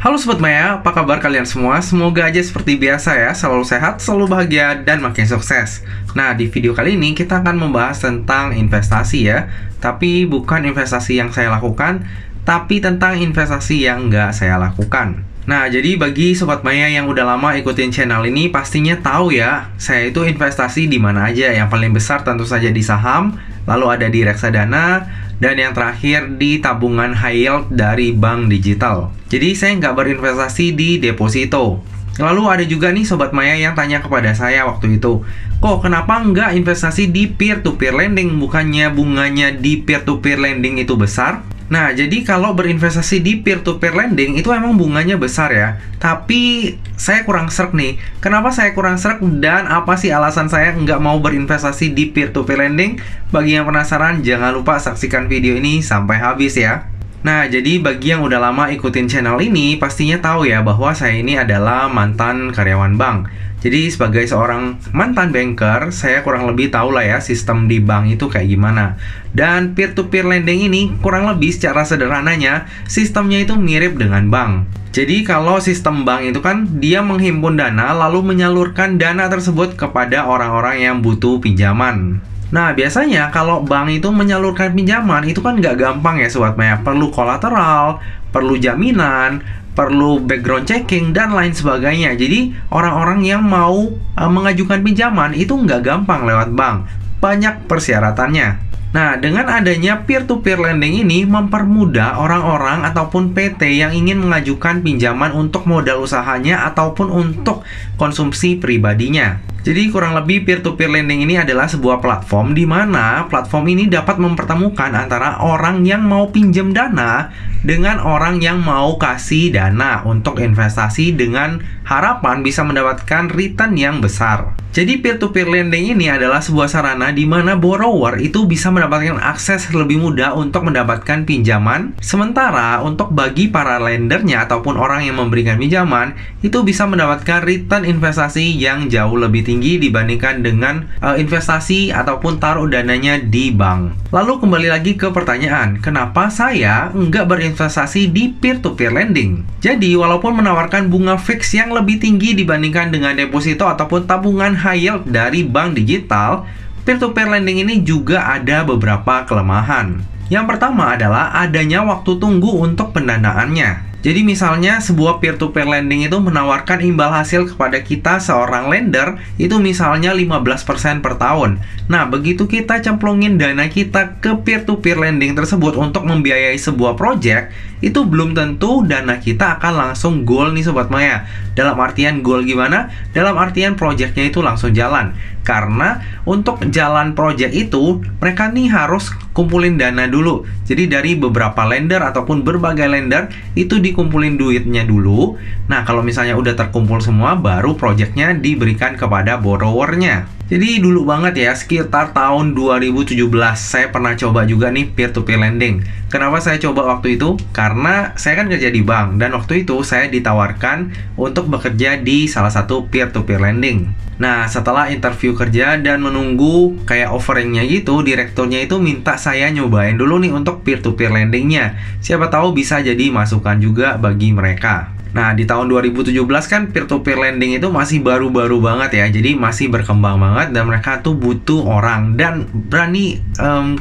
Halo Sobat Maya, apa kabar kalian semua? Semoga aja seperti biasa ya, selalu sehat, selalu bahagia, dan makin sukses. Nah, di video kali ini kita akan membahas tentang investasi ya. Tapi bukan investasi yang saya lakukan, tapi tentang investasi yang nggak saya lakukan. Nah, jadi bagi Sobat Maya yang udah lama ikutin channel ini, pastinya tahu ya, saya itu investasi di mana aja. Yang paling besar tentu saja di saham, lalu ada di reksadana, dan yang terakhir di tabungan high yield dari bank digital. Jadi saya nggak berinvestasi di deposito. Lalu ada juga nih Sobat Maya yang tanya kepada saya waktu itu, kok kenapa nggak investasi di peer-to-peer lending? Bukannya bunganya di peer-to-peer lending itu besar? Nah, jadi kalau berinvestasi di peer-to-peer lending itu emang bunganya besar ya. Tapi saya kurang sreg nih. Kenapa saya kurang sreg dan apa sih alasan saya nggak mau berinvestasi di peer-to-peer lending? Bagi yang penasaran, jangan lupa saksikan video ini sampai habis ya. Nah, jadi bagi yang udah lama ikutin channel ini, pastinya tahu ya bahwa saya ini adalah mantan karyawan bank. Jadi sebagai seorang mantan banker, saya kurang lebih tahu lah ya sistem di bank itu kayak gimana. Dan peer-to-peer lending ini kurang lebih secara sederhananya, sistemnya itu mirip dengan bank. Jadi kalau sistem bank itu kan dia menghimpun dana lalu menyalurkan dana tersebut kepada orang-orang yang butuh pinjaman. Nah, biasanya kalau bank itu menyalurkan pinjaman itu kan nggak gampang ya Sobat Maya. Perlu kolateral, perlu jaminan, perlu background checking, dan lain sebagainya. Jadi, orang-orang yang mau mengajukan pinjaman itu nggak gampang lewat bank. Banyak persyaratannya. Nah, dengan adanya peer-to-peer lending ini mempermudah orang-orang ataupun PT yang ingin mengajukan pinjaman untuk modal usahanya ataupun untuk konsumsi pribadinya. Jadi kurang lebih peer-to-peer lending ini adalah sebuah platform di mana platform ini dapat mempertemukan antara orang yang mau pinjam dana dengan orang yang mau kasih dana untuk investasi dengan harapan bisa mendapatkan return yang besar. Jadi peer-to-peer lending ini adalah sebuah sarana di mana borrower itu bisa mendapatkan akses lebih mudah untuk mendapatkan pinjaman. Sementara untuk bagi para lendernya ataupun orang yang memberikan pinjaman itu bisa mendapatkan return investasi yang jauh lebih tinggi dibandingkan dengan investasi ataupun taruh dananya di bank. Lalu kembali lagi ke pertanyaan, kenapa saya nggak berinvestasi di peer-to-peer lending? Jadi walaupun menawarkan bunga fix yang lebih tinggi dibandingkan dengan deposito ataupun tabungan high yield dari bank digital, peer-to-peer lending ini juga ada beberapa kelemahan. Yang pertama adalah adanya waktu tunggu untuk pendanaannya. Jadi misalnya sebuah peer-to-peer lending itu menawarkan imbal hasil kepada kita seorang lender itu misalnya 15% per tahun. Nah, begitu kita cemplungin dana kita ke peer-to-peer lending tersebut untuk membiayai sebuah project, itu belum tentu dana kita akan langsung goal nih Sobat Maya. Dalam artian goal gimana? Dalam artian projectnya itu langsung jalan. Karena untuk jalan project itu, mereka nih harus kumpulin dana dulu. Jadi dari beberapa lender ataupun berbagai lender, itu dikumpulin duitnya dulu. Nah, kalau misalnya udah terkumpul semua, baru projectnya diberikan kepada borrowernya. Jadi dulu banget ya, sekitar tahun 2017, saya pernah coba juga nih peer-to-peer lending. Kenapa saya coba waktu itu? Karena saya kan kerja di bank, dan waktu itu saya ditawarkan untuk bekerja di salah satu peer-to-peer lending. Nah, setelah interview kerja dan menunggu kayak offeringnya gitu, direkturnya itu minta saya nyobain dulu nih untuk peer-to-peer lendingnya. Siapa tahu bisa jadi masukan juga bagi mereka. Nah, di tahun 2017 kan peer-to-peer lending itu masih baru-baru banget ya. Jadi masih berkembang banget dan mereka tuh butuh orang dan berani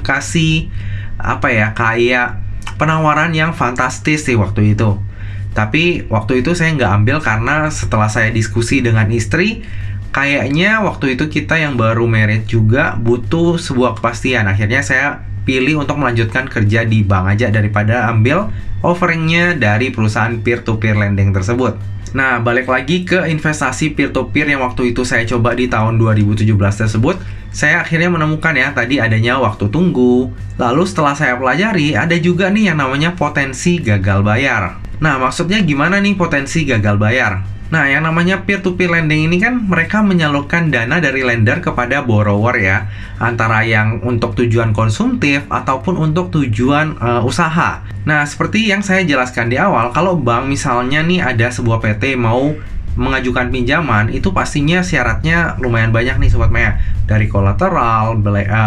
kasih kayak penawaran yang fantastis sih waktu itu. Tapi waktu itu saya nggak ambil karena setelah saya diskusi dengan istri, kayaknya waktu itu kita yang baru married juga butuh sebuah kepastian. Akhirnya saya pilih untuk melanjutkan kerja di bank aja daripada ambil offeringnya dari perusahaan peer-to-peer lending tersebut. Nah, balik lagi ke investasi peer-to-peer yang waktu itu saya coba di tahun 2017 tersebut, saya akhirnya menemukan ya tadi adanya waktu tunggu. Lalu setelah saya pelajari, ada juga nih yang namanya potensi gagal bayar. Nah, maksudnya gimana nih potensi gagal bayar? Nah, yang namanya peer-to-peer lending ini kan mereka menyalurkan dana dari lender kepada borrower ya, antara yang untuk tujuan konsumtif ataupun untuk tujuan usaha. Nah, seperti yang saya jelaskan di awal, kalau bank misalnya nih ada sebuah PT mau mengajukan pinjaman, itu pastinya syaratnya lumayan banyak nih Sobat Maya. dari kolateral,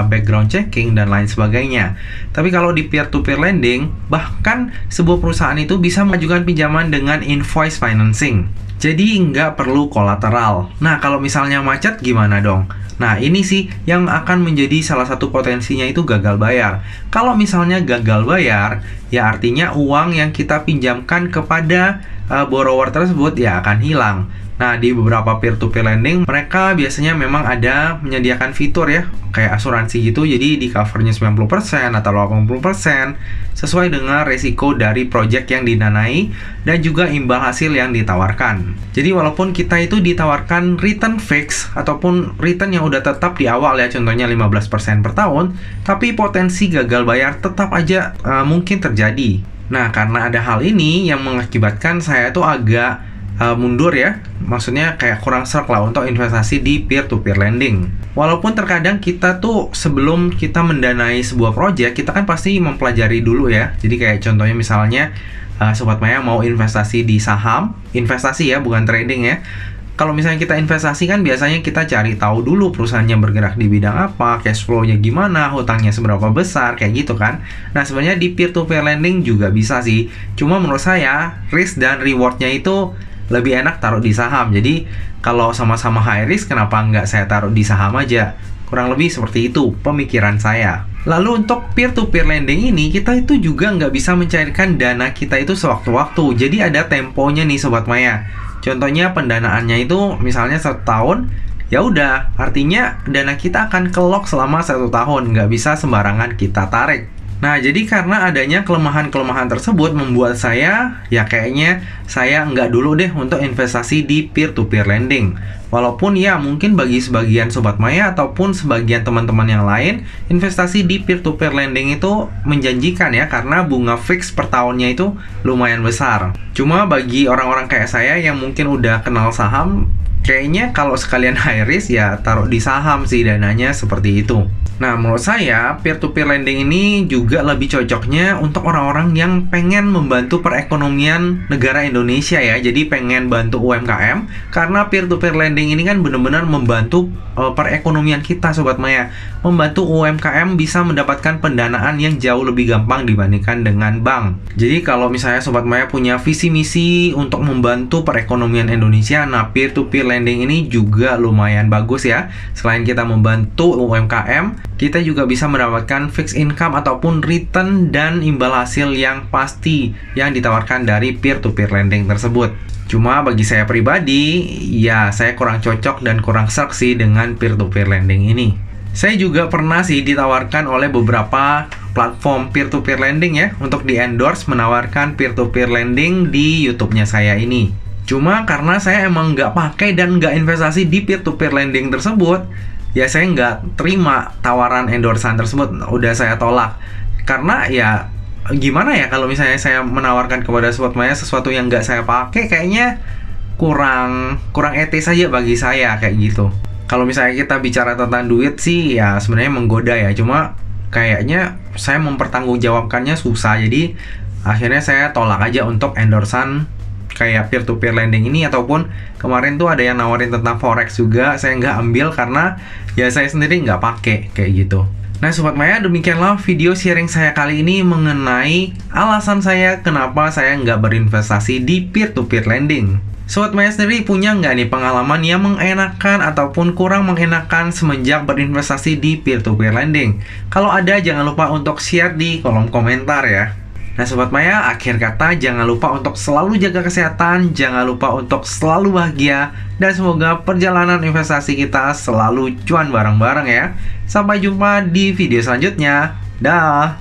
background checking, dan lain sebagainya. Tapi kalau di peer-to-peer lending, bahkan sebuah perusahaan itu bisa mengajukan pinjaman dengan invoice financing. Jadi nggak perlu kolateral. Nah, kalau misalnya macet gimana dong? Nah, ini sih yang akan menjadi salah satu potensinya itu gagal bayar. Kalau misalnya gagal bayar, ya artinya uang yang kita pinjamkan kepada borrower tersebut ya akan hilang. Nah, di beberapa peer-to-peer lending, mereka biasanya memang ada menyediakan fitur ya, kayak asuransi gitu, jadi di covernya 90% atau 80% sesuai dengan resiko dari project yang didanai dan juga imbal hasil yang ditawarkan. Jadi walaupun kita itu ditawarkan return fix ataupun return yang udah tetap di awal ya, contohnya 15% per tahun, tapi potensi gagal bayar tetap aja mungkin terjadi. Nah, karena ada hal ini yang mengakibatkan saya tuh agak mundur ya, maksudnya kayak kurang serk lah untuk investasi di peer-to-peer lending. Walaupun terkadang kita tuh sebelum kita mendanai sebuah project, kita kan pasti mempelajari dulu ya. Jadi kayak contohnya misalnya Sobat Maya mau investasi di saham, investasi ya, bukan trading ya. Kalau misalnya kita investasi kan biasanya kita cari tahu dulu perusahaannya bergerak di bidang apa, cash flow-nya gimana, hutangnya seberapa besar, kayak gitu kan. Nah, sebenarnya di peer-to-peer lending juga bisa sih. Cuma menurut saya, risk dan reward-nya itu lebih enak taruh di saham. Jadi kalau sama-sama high risk, kenapa nggak saya taruh di saham aja? Kurang lebih seperti itu pemikiran saya. Lalu untuk peer-to-peer lending ini, kita itu juga nggak bisa mencairkan dana kita itu sewaktu-waktu. Jadi ada temponya nih Sobat Maya. Contohnya pendanaannya itu misalnya 1 tahun, ya udah, artinya dana kita akan kelok selama 1 tahun, nggak bisa sembarangan kita tarik. Nah, jadi karena adanya kelemahan-kelemahan tersebut membuat saya, ya kayaknya saya nggak dulu deh untuk investasi di peer-to-peer lending. Walaupun ya mungkin bagi sebagian Sobat Maya ataupun sebagian teman-teman yang lain, investasi di peer-to-peer lending itu menjanjikan ya, karena bunga fix per tahunnya itu lumayan besar. Cuma bagi orang-orang kayak saya yang mungkin udah kenal saham, kayaknya kalau sekalian high risk ya taruh di saham sih dananya, seperti itu. Nah, menurut saya peer-to-peer lending ini juga lebih cocoknya untuk orang-orang yang pengen membantu perekonomian negara Indonesia ya. Jadi pengen bantu UMKM, karena peer-to-peer lending ini kan benar-benar membantu perekonomian kita Sobat Maya. Membantu UMKM bisa mendapatkan pendanaan yang jauh lebih gampang dibandingkan dengan bank. Jadi kalau misalnya Sobat Maya punya visi misi untuk membantu perekonomian Indonesia, nah peer-to-peer lending ini juga lumayan bagus ya. Selain kita membantu UMKM, kita juga bisa mendapatkan fixed income ataupun return dan imbal hasil yang pasti yang ditawarkan dari peer-to-peer lending tersebut. Cuma bagi saya pribadi, ya saya kurang cocok dan kurang serk sih dengan peer-to-peer lending ini. Saya juga pernah sih ditawarkan oleh beberapa platform peer-to-peer lending ya, untuk di-endorse menawarkan peer-to-peer lending di YouTube-nya saya ini. Cuma karena saya emang nggak pakai dan nggak investasi di peer-to-peer lending tersebut, ya saya nggak terima tawaran endorsan tersebut, udah saya tolak. Karena ya gimana ya, kalau misalnya saya menawarkan kepada Sobat Maya sesuatu yang nggak saya pakai, kayaknya kurang etis aja bagi saya kayak gitu. Kalau misalnya kita bicara tentang duit sih ya sebenarnya menggoda ya, cuma kayaknya saya mempertanggungjawabkannya susah. Jadi akhirnya saya tolak aja untuk endorsan kayak peer-to-peer lending ini. Ataupun kemarin tuh ada yang nawarin tentang forex juga, saya nggak ambil karena ya saya sendiri nggak pakai kayak gitu. Nah Sobat Maya, demikianlah video sharing saya kali ini mengenai alasan saya kenapa saya nggak berinvestasi di peer-to-peer lending. Sobat Maya sendiri punya nggak nih pengalaman yang mengenakan ataupun kurang mengenakan semenjak berinvestasi di peer-to-peer lending? Kalau ada, jangan lupa untuk share di kolom komentar ya. Nah Sobat Maya, akhir kata jangan lupa untuk selalu jaga kesehatan, jangan lupa untuk selalu bahagia, dan semoga perjalanan investasi kita selalu cuan bareng-bareng ya. Sampai jumpa di video selanjutnya. Dah.